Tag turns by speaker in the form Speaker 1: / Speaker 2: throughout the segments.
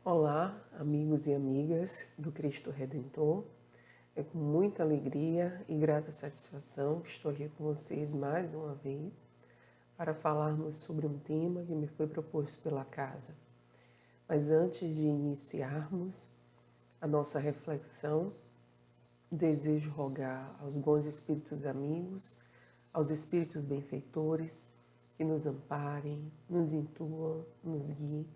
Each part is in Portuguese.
Speaker 1: Olá, amigos e amigas do Cristo Redentor. É com muita alegria e grata satisfação que estou aqui com vocês mais uma vez para falarmos sobre um tema que me foi proposto pela casa. Mas antes de iniciarmos a nossa reflexão, desejo rogar aos bons espíritos amigos, aos espíritos benfeitores, que nos amparem, nos intuam, nos guiem,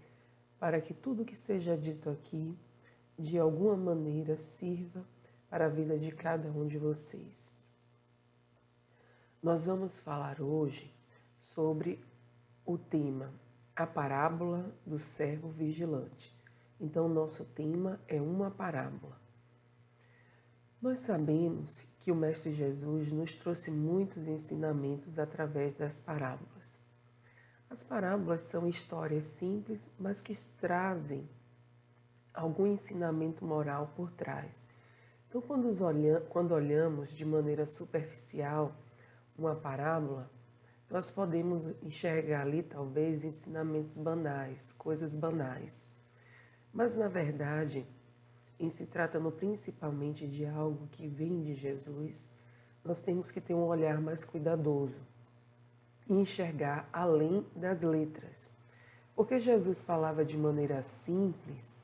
Speaker 1: para que tudo que seja dito aqui, de alguma maneira, sirva para a vida de cada um de vocês. Nós vamos falar hoje sobre o tema A Parábola do Servo Vigilante. Então, nosso tema é uma parábola. Nós sabemos que o Mestre Jesus nos trouxe muitos ensinamentos através das parábolas. As parábolas são histórias simples, mas que trazem algum ensinamento moral por trás. Então, quando olhamos de maneira superficial uma parábola, nós podemos enxergar ali, talvez, ensinamentos banais, coisas banais. Mas, na verdade, em se tratando principalmente de algo que vem de Jesus, nós temos que ter um olhar mais cuidadoso e enxergar além das letras. Porque Jesus falava de maneira simples,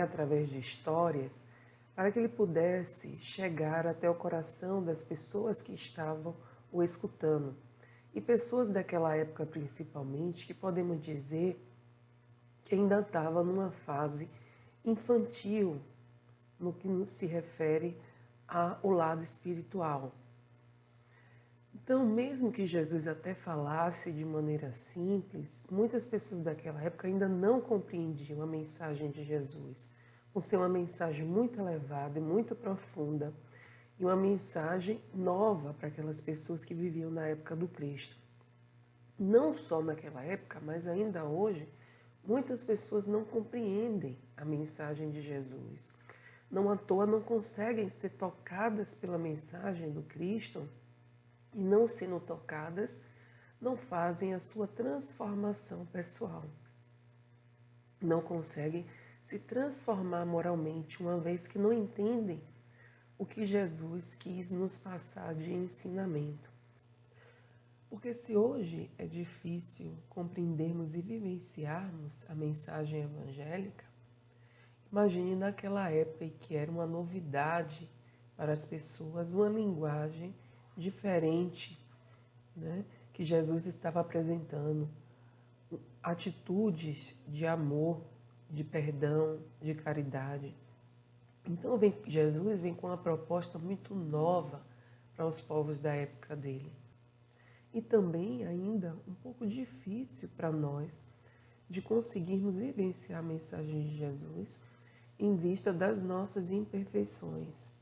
Speaker 1: através de histórias, para que ele pudesse chegar até o coração das pessoas que estavam o escutando. E pessoas daquela época, principalmente, que podemos dizer que ainda estavam numa fase infantil, no que se refere ao lado espiritual. Então, mesmo que Jesus até falasse de maneira simples, muitas pessoas daquela época ainda não compreendiam a mensagem de Jesus, por ser uma mensagem muito elevada e muito profunda, e uma mensagem nova para aquelas pessoas que viviam na época do Cristo. Não só naquela época, mas ainda hoje, muitas pessoas não compreendem a mensagem de Jesus. Não à toa não conseguem ser tocadas pela mensagem do Cristo e, não sendo tocadas, não fazem a sua transformação pessoal. Não conseguem se transformar moralmente, uma vez que não entendem o que Jesus quis nos passar de ensinamento. Porque se hoje é difícil compreendermos e vivenciarmos a mensagem evangélica, imagine naquela época em que era uma novidade para as pessoas, uma linguagem diferente, que Jesus estava apresentando, atitudes de amor, de perdão, de caridade. Então Jesus vem com uma proposta muito nova para os povos da época dele. E também ainda um pouco difícil para nós de conseguirmos vivenciar a mensagem de Jesus em vista das nossas imperfeições.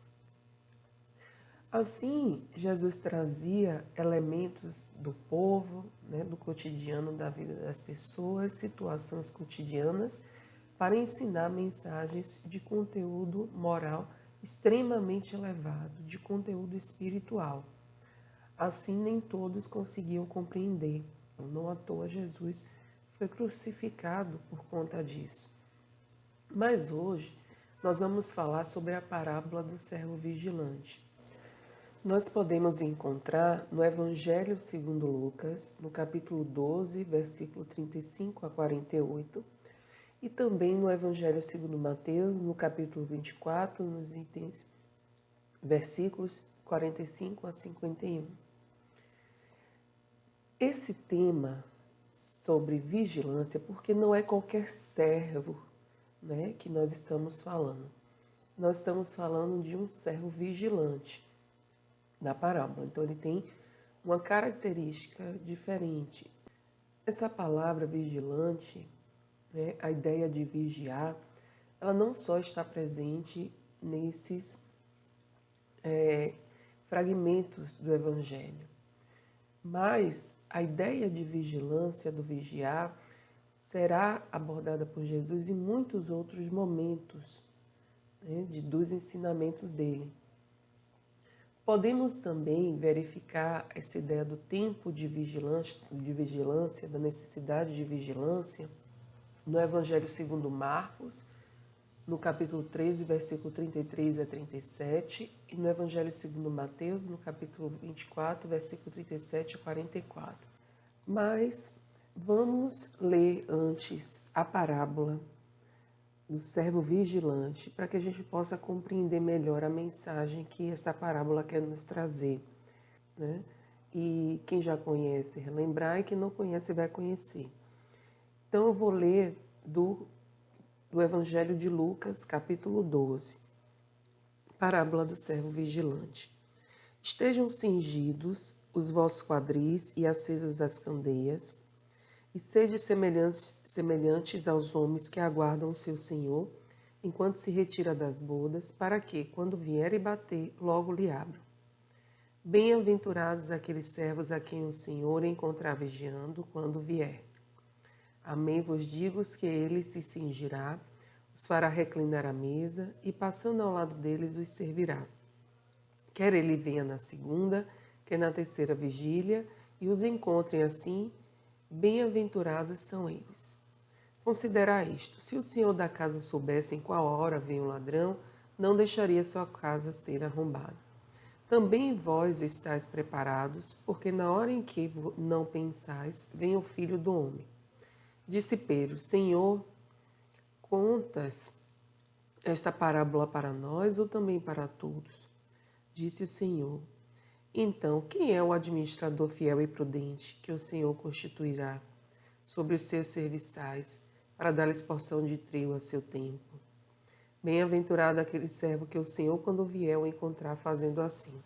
Speaker 1: Assim, Jesus trazia elementos do povo, do cotidiano da vida das pessoas, situações cotidianas, para ensinar mensagens de conteúdo moral extremamente elevado, de conteúdo espiritual. Assim, nem todos conseguiam compreender. Não à toa, Jesus foi crucificado por conta disso. Mas hoje, nós vamos falar sobre a parábola do servo vigilante. Nós podemos encontrar no Evangelho segundo Lucas, no capítulo 12, versículo 35 a 48, e também no Evangelho segundo Mateus, no capítulo 24, nos itens, versículos 45 a 51. Esse tema sobre vigilância, porque não é qualquer servo, que nós estamos falando. Nós estamos falando de um servo vigilante da parábola. Então, ele tem uma característica diferente. Essa palavra vigilante, a ideia de vigiar, ela não só está presente nesses fragmentos do Evangelho, mas a ideia de vigilância, do vigiar, será abordada por Jesus em muitos outros momentos dos ensinamentos dele. Podemos também verificar essa ideia do tempo de vigilância, da necessidade de vigilância, no Evangelho segundo Marcos, no capítulo 13, versículo 33 a 37, e no Evangelho segundo Mateus, no capítulo 24, versículo 37 a 44. Mas vamos ler antes a parábola do servo vigilante, para que a gente possa compreender melhor a mensagem que essa parábola quer nos trazer, né? E quem já conhece, relembrar, e quem não conhece, vai conhecer. Então eu vou ler do Evangelho de Lucas, capítulo 12, parábola do servo vigilante. Estejam cingidos os vossos quadris e acesas as candeias, e sede semelhantes aos homens que aguardam o seu senhor, enquanto se retira das bodas, para que, quando vier e bater, logo lhe abram. Bem-aventurados aqueles servos a quem o Senhor encontrar vigiando quando vier. Amém vos digo que ele se cingirá, os fará reclinar à mesa, e passando ao lado deles os servirá. Quer ele venha na segunda, quer na terceira vigília, e os encontrem assim, bem-aventurados são eles. Considera isto: se o senhor da casa soubesse em qual hora vem o ladrão, não deixaria sua casa ser arrombada. Também vós estáis preparados, porque na hora em que não pensais, vem o Filho do Homem. Disse Pedro: Senhor, contas esta parábola para nós ou também para todos? Disse o Senhor: então, quem é o administrador fiel e prudente que o Senhor constituirá sobre os seus serviçais para dar-lhes porção de trigo a seu tempo? Bem-aventurado aquele servo que o Senhor, quando vier, o encontrar fazendo assim.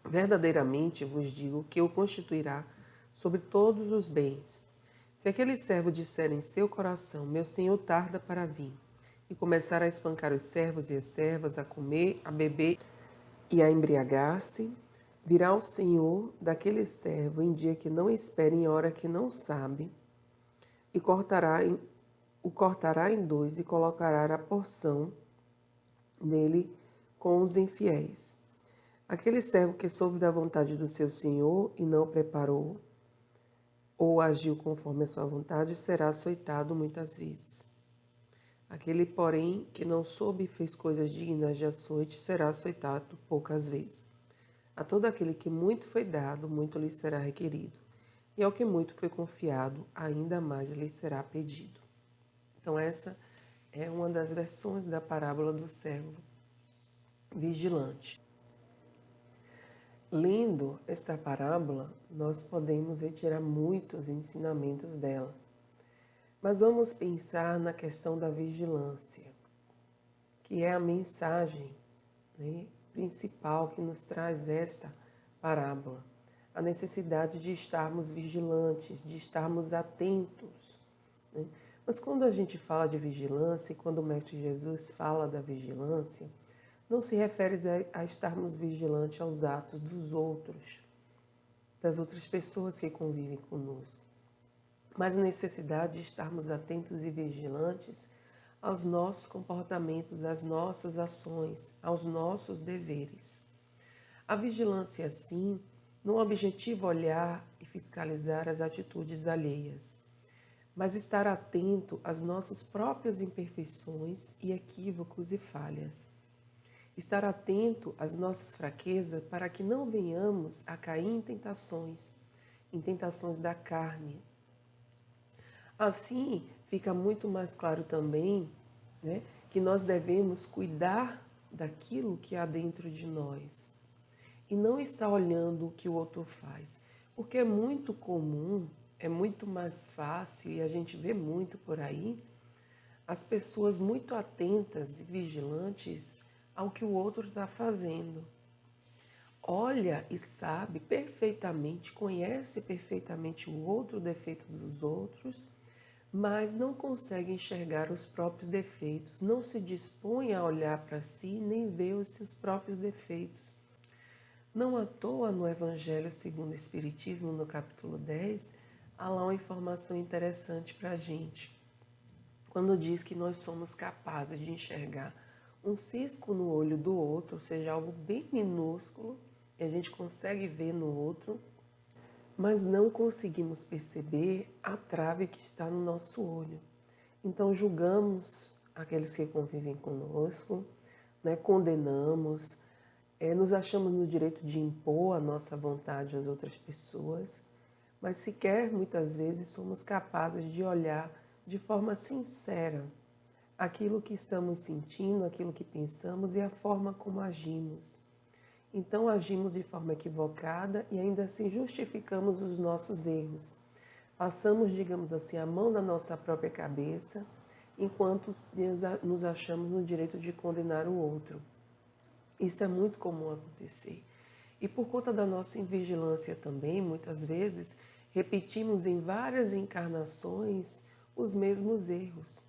Speaker 1: Verdadeiramente vos digo que o constituirá sobre todos os bens. Se aquele servo disser em seu coração: meu senhor tarda para vir, e começar a espancar os servos e as servas, a comer, a beber e a embriagar-se, virá o senhor daquele servo em dia que não espera, em hora que não sabe, e o cortará em dois e colocará a porção dele com os infiéis. Aquele servo que soube da vontade do seu senhor e não preparou ou agiu conforme a sua vontade, será açoitado muitas vezes. Aquele, porém, que não soube e fez coisas dignas de açoite, será açoitado poucas vezes. A todo aquele que muito foi dado, muito lhe será requerido. E ao que muito foi confiado, ainda mais lhe será pedido. Então essa é uma das versões da parábola do servo vigilante. Lendo esta parábola, nós podemos retirar muitos ensinamentos dela. Mas vamos pensar na questão da vigilância, que é a mensagem, né, principal que nos traz esta parábola. A necessidade de estarmos vigilantes, de estarmos atentos, né? Mas quando a gente fala de vigilância, e quando o Mestre Jesus fala da vigilância, não se refere a estarmos vigilantes aos atos dos outros, das outras pessoas que convivem conosco, mas a necessidade de estarmos atentos e vigilantes aos nossos comportamentos, às nossas ações, aos nossos deveres. A vigilância, assim, não objetiva olhar e fiscalizar as atitudes alheias, mas estar atento às nossas próprias imperfeições e equívocos e falhas. Estar atento às nossas fraquezas para que não venhamos a cair em tentações da carne. Assim, fica muito mais claro também, né, que nós devemos cuidar daquilo que há dentro de nós e não estar olhando o que o outro faz, porque é muito comum, é muito mais fácil e a gente vê muito por aí as pessoas muito atentas e vigilantes ao que o outro está fazendo. Olha e sabe perfeitamente, conhece perfeitamente o outro, o defeito dos outros, mas não consegue enxergar os próprios defeitos, não se dispõe a olhar para si nem ver os seus próprios defeitos. Não à toa no Evangelho segundo o Espiritismo, no capítulo 10, há lá uma informação interessante para a gente. Quando diz que nós somos capazes de enxergar um cisco no olho do outro, ou seja, algo bem minúsculo, e a gente consegue ver no outro, mas não conseguimos perceber a trave que está no nosso olho. Então julgamos aqueles que convivem conosco, né? Condenamos, nos achamos no direito de impor a nossa vontade às outras pessoas, mas sequer muitas vezes somos capazes de olhar de forma sincera aquilo que estamos sentindo, aquilo que pensamos e a forma como agimos. Então agimos de forma equivocada e ainda assim justificamos os nossos erros. Passamos, digamos assim, a mão na nossa própria cabeça, enquanto nos achamos no direito de condenar o outro. Isso é muito comum acontecer. E por conta da nossa invigilância também, muitas vezes, repetimos em várias encarnações os mesmos erros.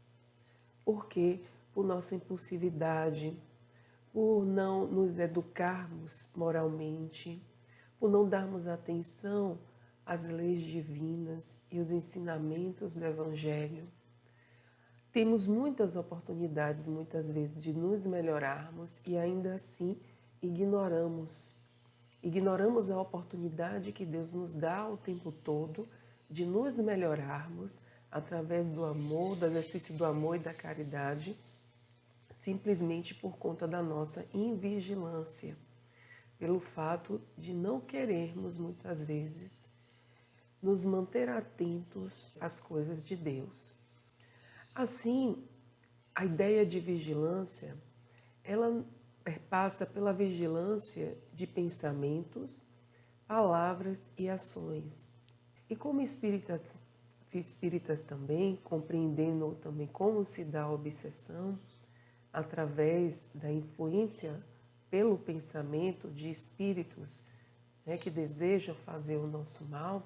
Speaker 1: Por quê? Por nossa impulsividade, por não nos educarmos moralmente, por não darmos atenção às leis divinas e os ensinamentos do Evangelho. Temos muitas oportunidades, muitas vezes, de nos melhorarmos e ainda assim ignoramos. Ignoramos a oportunidade que Deus nos dá o tempo todo de nos melhorarmos através do amor, do exercício do amor e da caridade, simplesmente por conta da nossa invigilância, pelo fato de não querermos, muitas vezes, nos manter atentos às coisas de Deus. Assim, a ideia de vigilância, ela perpassa pela vigilância de pensamentos, palavras e ações. E como espíritas também, compreendendo também como se dá a obsessão, através da influência pelo pensamento de espíritos, né, que desejam fazer o nosso mal,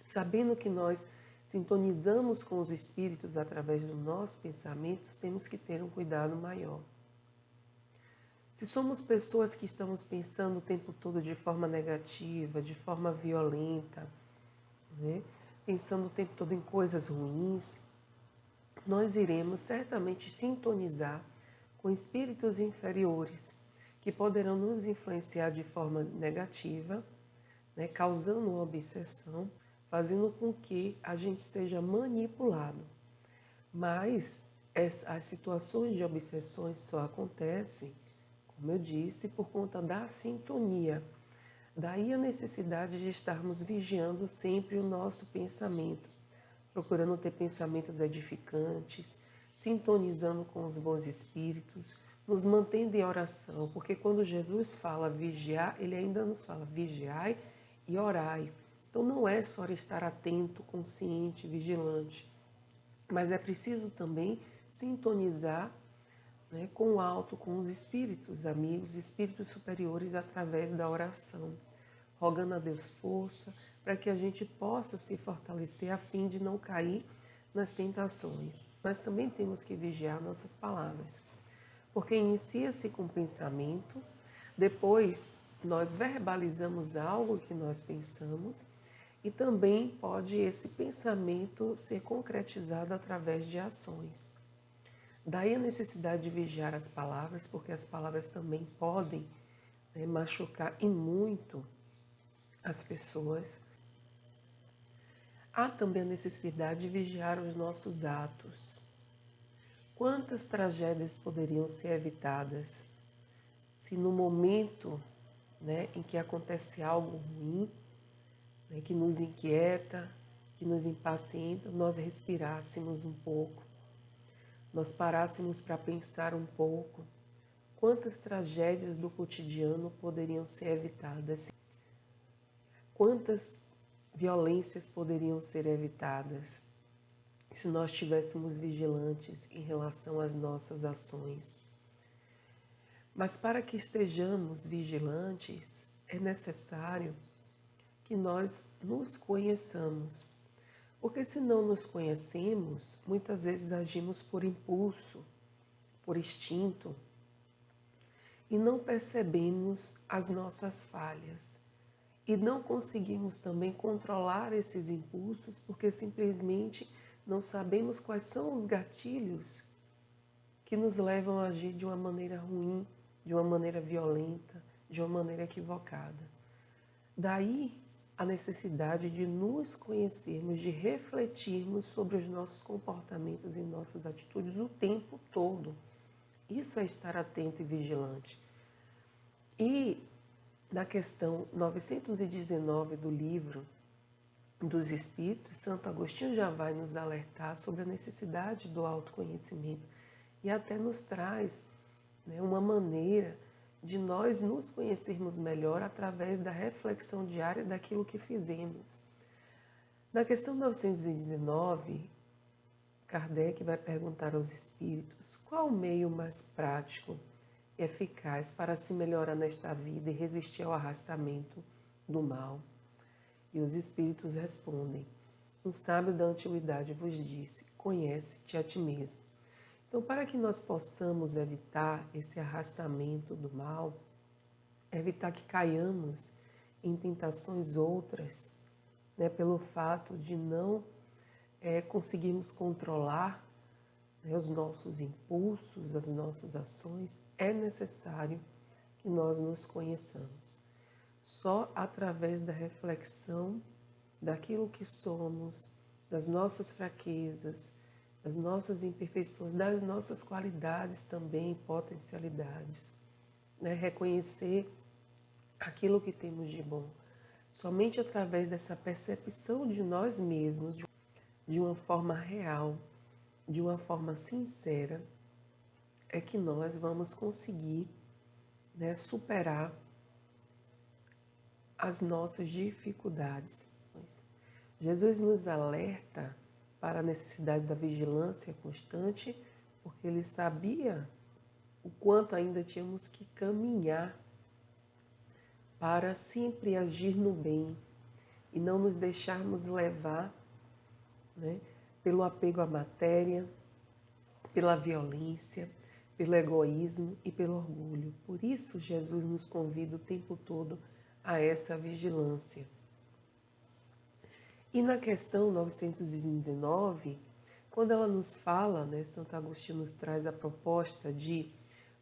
Speaker 1: sabendo que nós sintonizamos com os espíritos através dos nossos pensamentos, temos que ter um cuidado maior. Se somos pessoas que estamos pensando o tempo todo de forma negativa, de forma violenta, né, pensando o tempo todo em coisas ruins, nós iremos certamente sintonizar com espíritos inferiores, que poderão nos influenciar de forma negativa, né, causando uma obsessão, fazendo com que a gente seja manipulado. Mas as situações de obsessões só acontecem, como eu disse, por conta da sintonia. Daí a necessidade de estarmos vigiando sempre o nosso pensamento, procurando ter pensamentos edificantes, sintonizando com os bons espíritos, nos mantendo em oração, porque quando Jesus fala vigiar, ele ainda nos fala vigiai e orai. Então não é só estar atento, consciente, vigilante, mas é preciso também sintonizar, né, com o alto, com os espíritos amigos, espíritos superiores através da oração, rogando a Deus força para que a gente possa se fortalecer a fim de não cair nas tentações. Mas também temos que vigiar nossas palavras, porque inicia-se com pensamento, depois nós verbalizamos algo que nós pensamos e também pode esse pensamento ser concretizado através de ações. Daí a necessidade de vigiar as palavras, porque as palavras também podem, né, machucar e muito as pessoas. Há também a necessidade de vigiar os nossos atos. Quantas tragédias poderiam ser evitadas se no momento, né, em que acontece algo ruim, né, que nos inquieta, que nos impacienta, nós respirássemos um pouco, nós parássemos para pensar um pouco. Quantas tragédias do cotidiano poderiam ser evitadas? Quantas violências poderiam ser evitadas se nós estivéssemos vigilantes em relação às nossas ações? Mas para que estejamos vigilantes, é necessário que nós nos conheçamos. Porque se não nos conhecemos, muitas vezes agimos por impulso, por instinto, e não percebemos as nossas falhas. E não conseguimos também controlar esses impulsos porque simplesmente não sabemos quais são os gatilhos que nos levam a agir de uma maneira ruim, de uma maneira violenta, de uma maneira equivocada. Daí a necessidade de nos conhecermos, de refletirmos sobre os nossos comportamentos e nossas atitudes o tempo todo. Isso é estar atento e vigilante. E na questão 919 do livro dos Espíritos, Santo Agostinho já vai nos alertar sobre a necessidade do autoconhecimento e até nos traz, né, uma maneira de nós nos conhecermos melhor através da reflexão diária daquilo que fizemos. Na questão 919, Kardec vai perguntar aos espíritos qual o meio mais prático e eficaz para se melhorar nesta vida e resistir ao arrastamento do mal. E os espíritos respondem: um sábio da antiguidade vos disse, conhece-te a ti mesmo. Então, para que nós possamos evitar esse arrastamento do mal, evitar que caiamos em tentações outras, né, pelo fato de não conseguirmos controlar, né, os nossos impulsos, as nossas ações, é necessário que nós nos conheçamos. Só através da reflexão daquilo que somos, das nossas fraquezas, das nossas imperfeições, das nossas qualidades também, potencialidades, né? Reconhecer aquilo que temos de bom. Somente através dessa percepção de nós mesmos, de uma forma real, de uma forma sincera, é que nós vamos conseguir, né, superar as nossas dificuldades. Jesus nos alerta para a necessidade da vigilância constante, porque ele sabia o quanto ainda tínhamos que caminhar para sempre agir no bem e não nos deixarmos levar, né, pelo apego à matéria, pela violência, pelo egoísmo e pelo orgulho. Por isso, Jesus nos convida o tempo todo a essa vigilância. E na questão 919, quando ela nos fala, né, Santo Agostinho nos traz a proposta de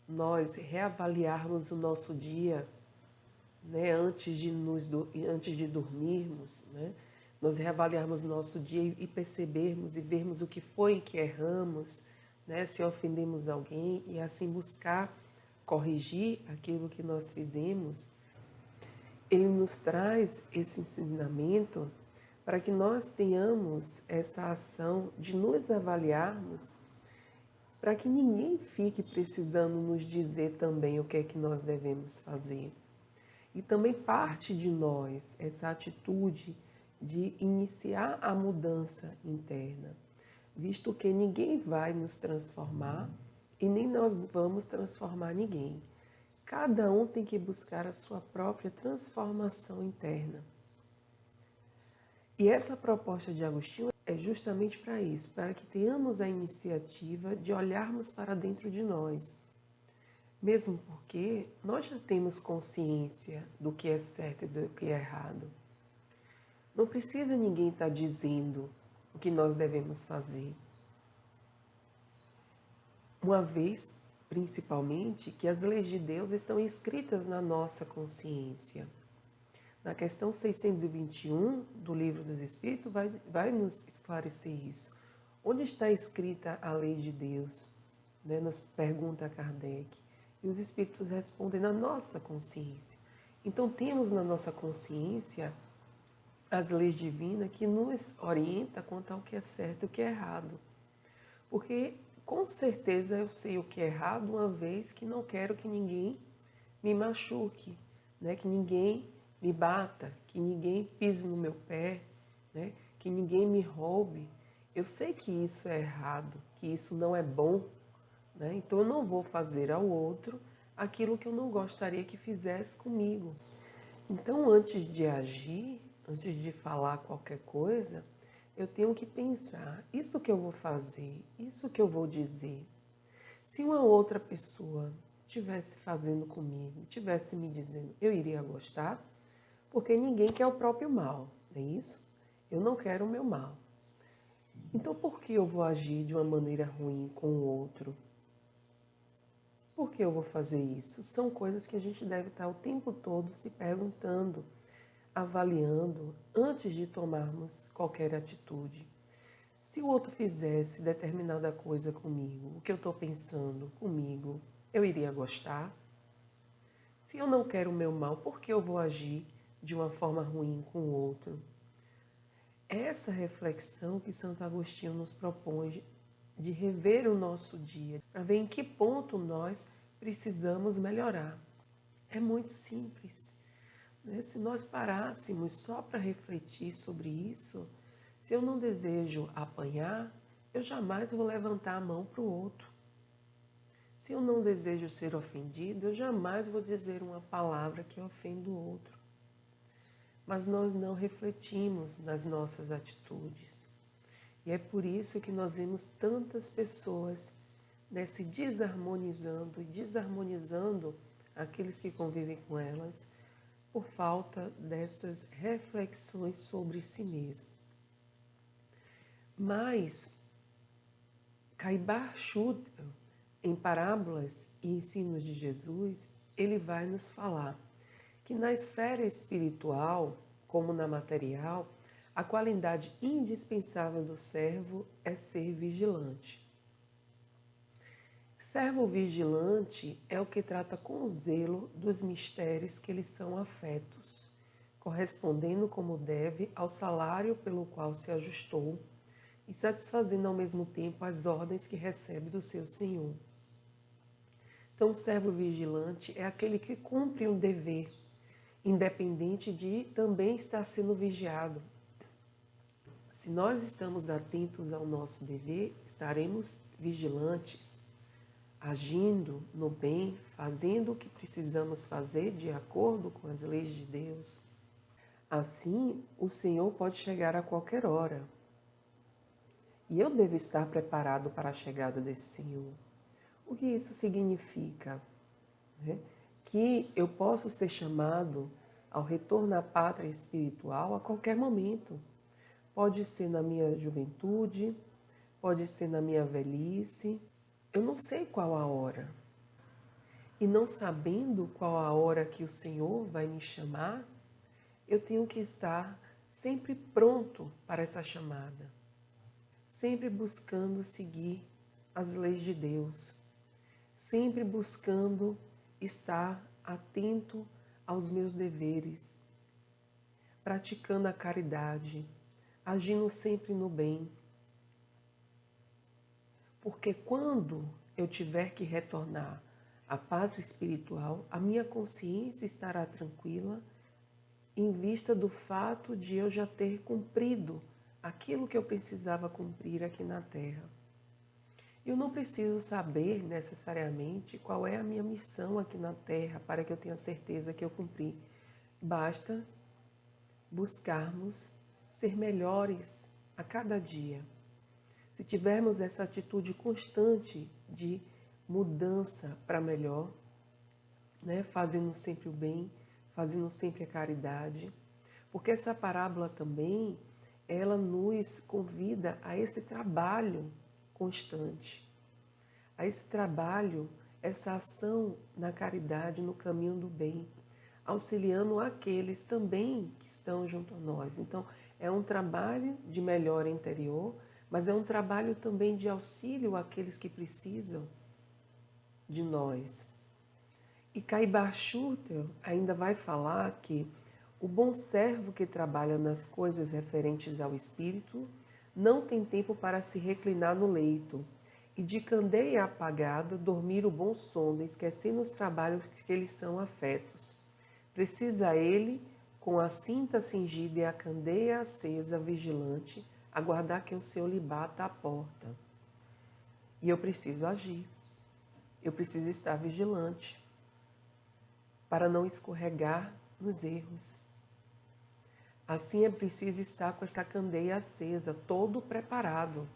Speaker 1: nós reavaliarmos o nosso dia, né, antes de dormirmos, né, nós reavaliarmos o nosso dia e percebermos e vermos o que foi em que erramos, né, se ofendemos alguém e assim buscar corrigir aquilo que nós fizemos. Ele nos traz esse ensinamento para que nós tenhamos essa ação de nos avaliarmos, para que ninguém fique precisando nos dizer também o que é que nós devemos fazer. E também parte de nós essa atitude de iniciar a mudança interna, visto que ninguém vai nos transformar e nem nós vamos transformar ninguém. Cada um tem que buscar a sua própria transformação interna. E essa proposta de Agostinho é justamente para isso, para que tenhamos a iniciativa de olharmos para dentro de nós. Mesmo porque nós já temos consciência do que é certo e do que é errado. Não precisa ninguém estar dizendo o que nós devemos fazer. Uma vez, principalmente, que as leis de Deus estão escritas na nossa consciência. Na questão 621 do Livro dos Espíritos vai nos esclarecer isso. Onde está escrita a lei de Deus? Né, nos pergunta Kardec. E os Espíritos respondem na nossa consciência. Então temos na nossa consciência as leis divinas que nos orientam quanto ao que é certo e o que é errado. Porque com certeza eu sei o que é errado, uma vez que não quero que ninguém me machuque, né, que ninguém me bata, que ninguém pise no meu pé, né? Que ninguém me roube. Eu sei que isso é errado, que isso não é bom, né? Então eu não vou fazer ao outro aquilo que eu não gostaria que fizesse comigo. Então, antes de agir, antes de falar qualquer coisa, eu tenho que pensar, isso que eu vou fazer, isso que eu vou dizer, se uma outra pessoa estivesse fazendo comigo, estivesse me dizendo, eu iria gostar? Porque ninguém quer o próprio mal, não é isso? Eu não quero o meu mal. Então, por que eu vou agir de uma maneira ruim com o outro? Por que eu vou fazer isso? São coisas que a gente deve estar o tempo todo se perguntando. avaliando antes de tomarmos qualquer atitude. Se o outro fizesse determinada coisa comigo, o que eu estou pensando comigo, eu iria gostar? Se eu não quero o meu mal, por que eu vou agir de uma forma ruim com o outro? Essa reflexão que Santo Agostinho nos propõe de rever o nosso dia, para ver em que ponto nós precisamos melhorar. É muito simples, né? Se nós parássemos só para refletir sobre isso, se eu não desejo apanhar, eu jamais vou levantar a mão para o outro. Se eu não desejo ser ofendido, eu jamais vou dizer uma palavra que ofenda o outro. Mas nós não refletimos nas nossas atitudes. E é por isso que nós vemos tantas pessoas, né, se desarmonizando e desarmonizando aqueles que convivem com elas por falta dessas reflexões sobre si mesmo. Mas Caibar Schutel, em Parábolas e Ensinos de Jesus, ele vai nos falar que na esfera espiritual, como na material, a qualidade indispensável do servo é ser vigilante. Servo vigilante é o que trata com zelo dos mistérios que lhes são afetos, correspondendo como deve ao salário pelo qual se ajustou e satisfazendo ao mesmo tempo as ordens que recebe do seu senhor. Então, o servo vigilante é aquele que cumpre um dever, independente de também estar sendo vigiado. Se nós estamos atentos ao nosso dever, estaremos vigilantes, agindo no bem, fazendo o que precisamos fazer de acordo com as leis de Deus. Assim, o Senhor pode chegar a qualquer hora. E eu devo estar preparado para a chegada desse Senhor. O que isso significa? Né? Que eu posso ser chamado ao retorno à pátria espiritual a qualquer momento. Pode ser na minha juventude, pode ser na minha velhice. Eu não sei qual a hora. E não sabendo qual a hora que o Senhor vai me chamar, eu tenho que estar sempre pronto para essa chamada. Sempre buscando seguir as leis de Deus. Sempre buscando estar atento aos meus deveres. Praticando a caridade. Agindo sempre no bem. Porque quando eu tiver que retornar à pátria espiritual, a minha consciência estará tranquila em vista do fato de eu já ter cumprido aquilo que eu precisava cumprir aqui na Terra. Eu não preciso saber necessariamente qual é a minha missão aqui na Terra para que eu tenha certeza que eu cumpri. Basta buscarmos ser melhores a cada dia. Se tivermos essa atitude constante de mudança para melhor, né, fazendo sempre o bem, fazendo sempre a caridade, porque essa parábola também, ela nos convida a esse trabalho constante, a esse trabalho, essa ação na caridade, no caminho do bem, auxiliando aqueles também que estão junto a nós. Então, é um trabalho de melhora interior, mas é um trabalho também de auxílio àqueles que precisam de nós. E Caibar Schutel ainda vai falar que o bom servo que trabalha nas coisas referentes ao espírito não tem tempo para se reclinar no leito e de candeia apagada dormir o bom sono, esquecendo os trabalhos que lhes são afetos. Precisa ele, com a cinta cingida e a candeia acesa, vigilante, aguardar que o Senhor lhe bata à porta. E eu preciso agir. Eu preciso estar vigilante para não escorregar nos erros. Assim é preciso estar com essa candeia acesa, todo preparado.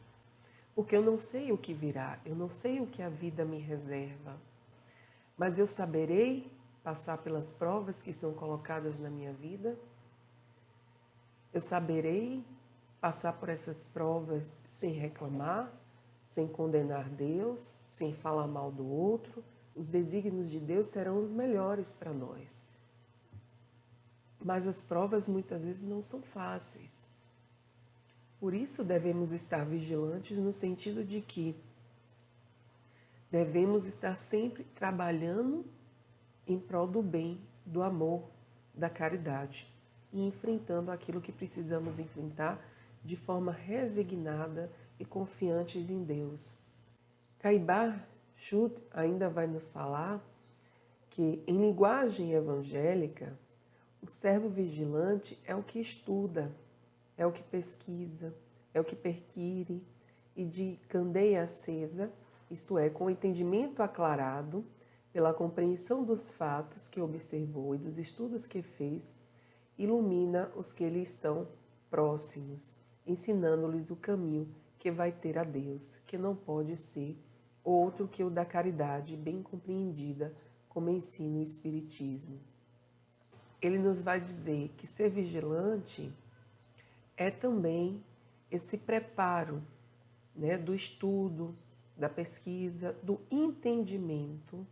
Speaker 1: Porque eu não sei o que virá, eu não sei o que a vida me reserva. Mas eu saberei passar pelas provas que são colocadas na minha vida. Eu saberei passar por essas provas sem reclamar, sem condenar Deus, sem falar mal do outro. Os desígnios de Deus serão os melhores para nós. mas as provas muitas vezes não são fáceis. Por isso devemos estar vigilantes no sentido de que devemos estar sempre trabalhando em prol do bem, do amor, da caridade e enfrentando aquilo que precisamos enfrentar de forma resignada e confiantes em Deus. Caibar Schut ainda vai nos falar que, em linguagem evangélica, o servo vigilante é o que estuda, é o que pesquisa, é o que perquire e de candeia acesa, isto é, com o entendimento aclarado, pela compreensão dos fatos que observou e dos estudos que fez, ilumina os que lhe estão próximos, ensinando-lhes o caminho que vai ter a Deus, que não pode ser outro que o da caridade bem compreendida, como ensina o Espiritismo. Ele nos vai dizer que ser vigilante é também esse preparo, né, do estudo, da pesquisa, do entendimento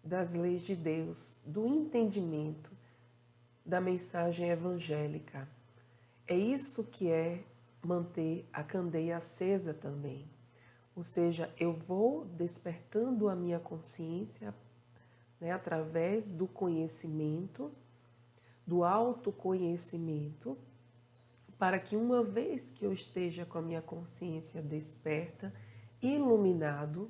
Speaker 1: das leis de Deus, do entendimento da mensagem evangélica. É isso que é manter a candeia acesa também. Ou seja, eu vou despertando a minha consciência, né, através do conhecimento, do autoconhecimento, para que uma vez que eu esteja com a minha consciência desperta, iluminado,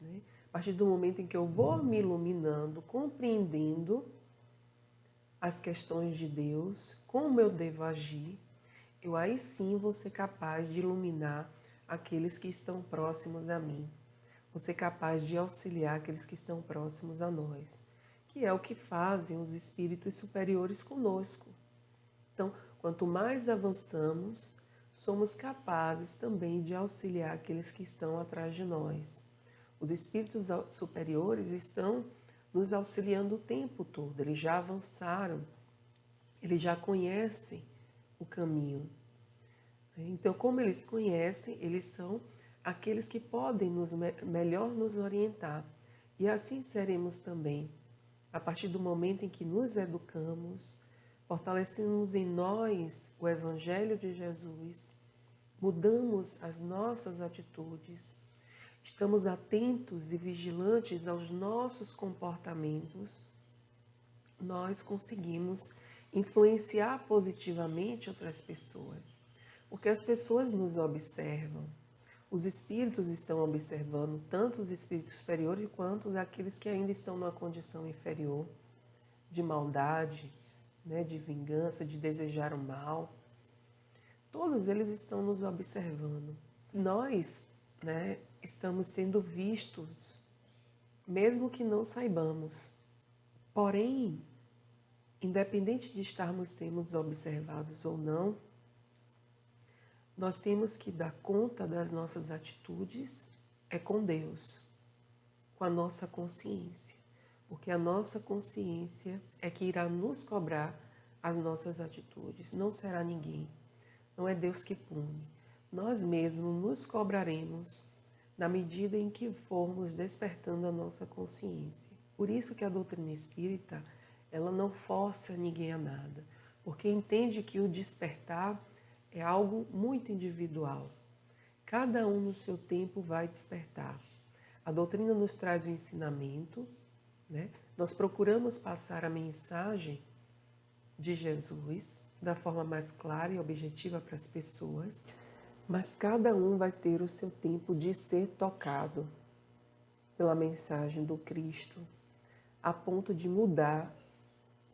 Speaker 1: né, a partir do momento em que eu vou me iluminando, compreendendo as questões de Deus, como eu devo agir, eu aí sim vou ser capaz de iluminar aqueles que estão próximos a mim. Vou ser capaz de auxiliar aqueles que estão próximos a nós, que é o que fazem os espíritos superiores conosco. Então, quanto mais avançamos, somos capazes também de auxiliar aqueles que estão atrás de nós. Os espíritos superiores estão nos auxiliando o tempo todo, eles já avançaram, eles já conhecem o caminho. Então, como eles conhecem, eles são aqueles que podem melhor nos orientar. E assim seremos também, a partir do momento em que nos educamos, fortalecemos em nós o Evangelho de Jesus, mudamos as nossas atitudes, estamos atentos e vigilantes aos nossos comportamentos, nós conseguimos influenciar positivamente outras pessoas, porque as pessoas nos observam. Os espíritos estão observando, tanto os espíritos superiores quanto aqueles que ainda estão numa condição inferior, de maldade, né, de vingança, de desejar o mal. Todos eles estão nos observando. Nós, né, estamos sendo vistos, mesmo que não saibamos. Porém, independente de estarmos sendo observados ou não, nós temos que dar conta das nossas atitudes com Deus, com a nossa consciência, porque a nossa consciência é que irá nos cobrar as nossas atitudes, não será ninguém, não é Deus que pune. Nós mesmos nos cobraremos na medida em que formos despertando a nossa consciência. Por isso que a doutrina espírita, ela não força ninguém a nada, porque entende que o despertar é algo muito individual. Cada um no seu tempo vai despertar. A doutrina nos traz o ensinamento, né? Nós procuramos passar a mensagem de Jesus da forma mais clara e objetiva para as pessoas, mas cada um vai ter o seu tempo de ser tocado pela mensagem do Cristo, a ponto de mudar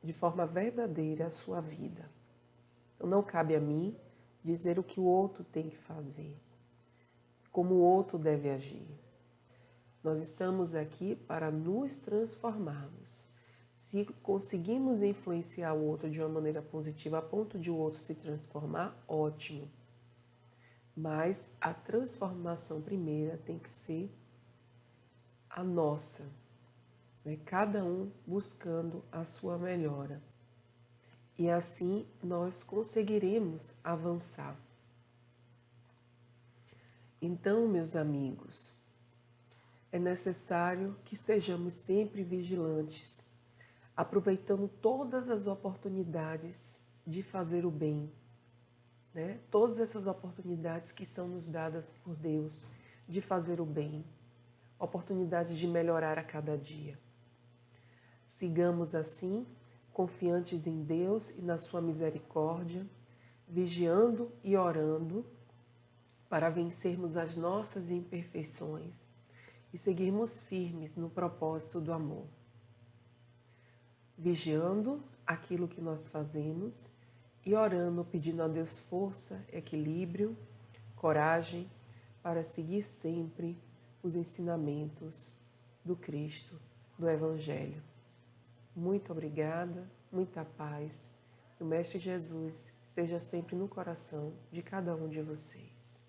Speaker 1: de forma verdadeira a sua vida. Então não cabe a mim dizer o que o outro tem que fazer, como o outro deve agir. Nós estamos aqui para nos transformarmos. Se conseguimos influenciar o outro de uma maneira positiva a ponto de o outro se transformar, ótimo. Mas a transformação primeira tem que ser a nossa, né? Cada um buscando a sua melhora. E assim nós conseguiremos avançar. Então, meus amigos, é necessário que estejamos sempre vigilantes, aproveitando todas as oportunidades de fazer o bem, né? Todas essas oportunidades que são nos dadas por Deus de fazer o bem, oportunidades de melhorar a cada dia. Sigamos assim, confiantes em Deus e na sua misericórdia, vigiando e orando para vencermos as nossas imperfeições e seguirmos firmes no propósito do amor. Vigiando aquilo que nós fazemos e orando, pedindo a Deus força, equilíbrio, coragem para seguir sempre os ensinamentos do Cristo, do Evangelho. Muito obrigada, muita paz. Que o Mestre Jesus esteja sempre no coração de cada um de vocês.